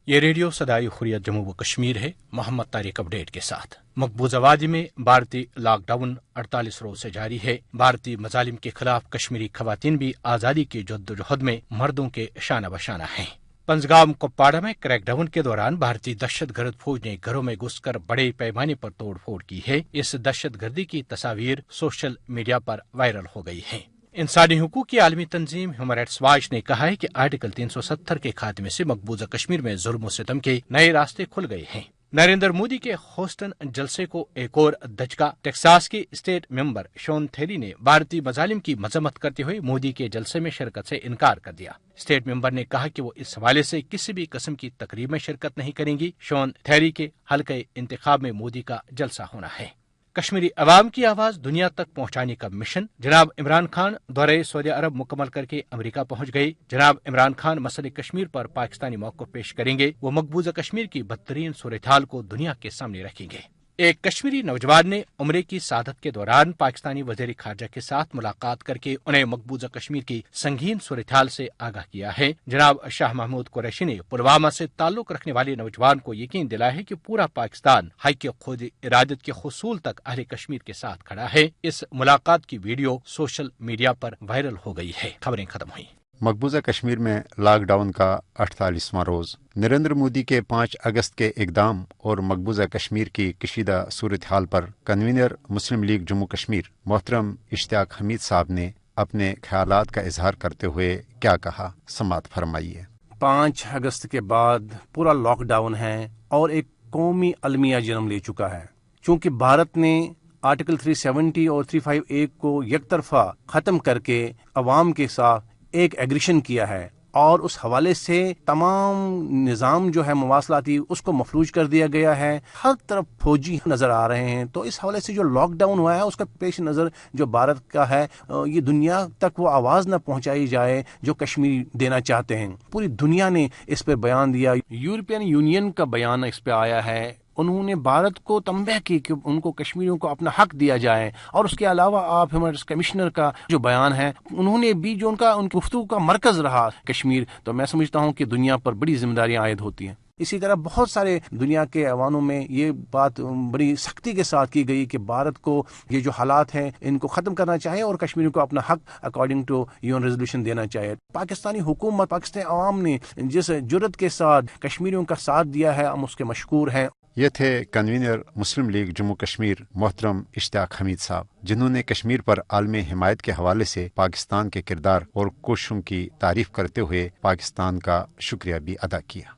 یہ ریڈیو صدائے حریت جموں و کشمیر ہے۔ محمد طارق اپڈیٹ کے ساتھ۔ مقبوضہ وادی میں بھارتی لاک ڈاؤن 48 روز سے جاری ہے۔ بھارتی مظالم کے خلاف کشمیری خواتین بھی آزادی کی جدوجہد میں مردوں کے شانہ بشانہ ہیں۔ پنزگام کپواڑہ میں کریک ڈاؤن کے دوران بھارتی دہشت گرد فوج نے گھروں میں گھس کر بڑے پیمانے پر توڑ پھوڑ کی ہے۔ اس دہشت گردی کی تصاویر سوشل میڈیا پر وائرل ہو گئی ہیں۔ انسانی حقوق کی عالمی تنظیم ہیومن رائٹس واچ نے کہا ہے کہ آرٹیکل 370 کے خاتمے سے مقبوضہ کشمیر میں ظلم و ستم کے نئے راستے کھل گئے ہیں۔ نریندر مودی کے ہوسٹن جلسے کو ایک اور دھچکا۔ ٹیکساس کی اسٹیٹ ممبر شون تھیری نے بھارتی مظالم کی مذمت کرتے ہوئے مودی کے جلسے میں شرکت سے انکار کر دیا۔ اسٹیٹ ممبر نے کہا کہ وہ اس حوالے سے کسی بھی قسم کی تقریب میں شرکت نہیں کریں گی۔ شون تھیری کے حلقہ انتخاب میں مودی کا جلسہ ہونا ہے۔ کشمیری عوام کی آواز دنیا تک پہنچانے کا مشن۔ جناب عمران خان دورہ سعودی عرب مکمل کر کے امریکہ پہنچ گئے۔ جناب عمران خان مسئلہ کشمیر پر پاکستانی موقف پیش کریں گے۔ وہ مقبوضہ کشمیر کی بدترین صورتحال کو دنیا کے سامنے رکھیں گے۔ ایک کشمیری نوجوان نے عمرے کی سعادت کے دوران پاکستانی وزیر خارجہ کے ساتھ ملاقات کر کے انہیں مقبوضہ کشمیر کی سنگین صورتحال سے آگاہ کیا ہے۔ جناب شاہ محمود قریشی نے پلوامہ سے تعلق رکھنے والے نوجوان کو یقین دلایا ہے کہ پورا پاکستان حق خود ارادت کے حصول تک اہل کشمیر کے ساتھ کھڑا ہے۔ اس ملاقات کی ویڈیو سوشل میڈیا پر وائرل ہو گئی ہے۔ خبریں ختم ہوئیں۔ مقبوضہ کشمیر میں لاک ڈاؤن کا 48واں روز۔ نریندر مودی کے 5 اگست کے اقدام اور مقبوضہ کشمیر کی کشیدہ صورتحال پر کنوینر مسلم لیگ جموں کشمیر محترم اشتیاق حمید صاحب نے اپنے خیالات کا اظہار کرتے ہوئے کیا کہا، سماعت فرمائیے۔ 5 اگست کے بعد پورا لاک ڈاؤن ہے اور ایک قومی المیہ جنم لے چکا ہے، چونکہ بھارت نے آرٹیکل 370 اور 351 کو یک طرفہ ختم کر کے عوام کے ساتھ ایک ایگریشن کیا ہے، اور اس حوالے سے تمام نظام جو ہے مواصلاتی اس کو مفلوج کر دیا گیا ہے۔ ہر طرف فوجی نظر آ رہے ہیں، تو اس حوالے سے جو لاک ڈاؤن ہوا ہے اس کا پیش نظر جو بھارت کا ہے، یہ دنیا تک وہ آواز نہ پہنچائی جائے جو کشمیر دینا چاہتے ہیں۔ پوری دنیا نے اس پہ بیان دیا، یورپین یونین کا بیان اس پہ آیا ہے۔ انہوں نے بھارت کو تنبیہ کی کہ ان کو کشمیریوں کو اپنا حق دیا جائے، اور اس کے علاوہ آپ ہیومن رائٹس کمشنر کا جو بیان ہے، انہوں نے بھی جو ان گفتگو کا مرکز رہا کشمیر، تو میں سمجھتا ہوں کہ دنیا پر بڑی ذمہ داریاں عائد ہوتی ہیں۔ اسی طرح بہت سارے دنیا کے ایوانوں میں یہ بات بڑی سختی کے ساتھ کی گئی کہ بھارت کو یہ جو حالات ہیں ان کو ختم کرنا چاہیے اور کشمیریوں کو اپنا حق اکارڈنگ ٹو یون ریزولوشن دینا چاہیے۔ پاکستانی حکومت، پاکستانی عوام نے جس جرت کے ساتھ کشمیریوں کا ساتھ دیا ہے، ہم اس کے مشکور ہیں۔ یہ تھے کنوینر مسلم لیگ جموں کشمیر محترم اشتیاق حمید صاحب، جنہوں نے کشمیر پر عالمی حمایت کے حوالے سے پاکستان کے کردار اور کوششوں کی تعریف کرتے ہوئے پاکستان کا شکریہ بھی ادا کیا۔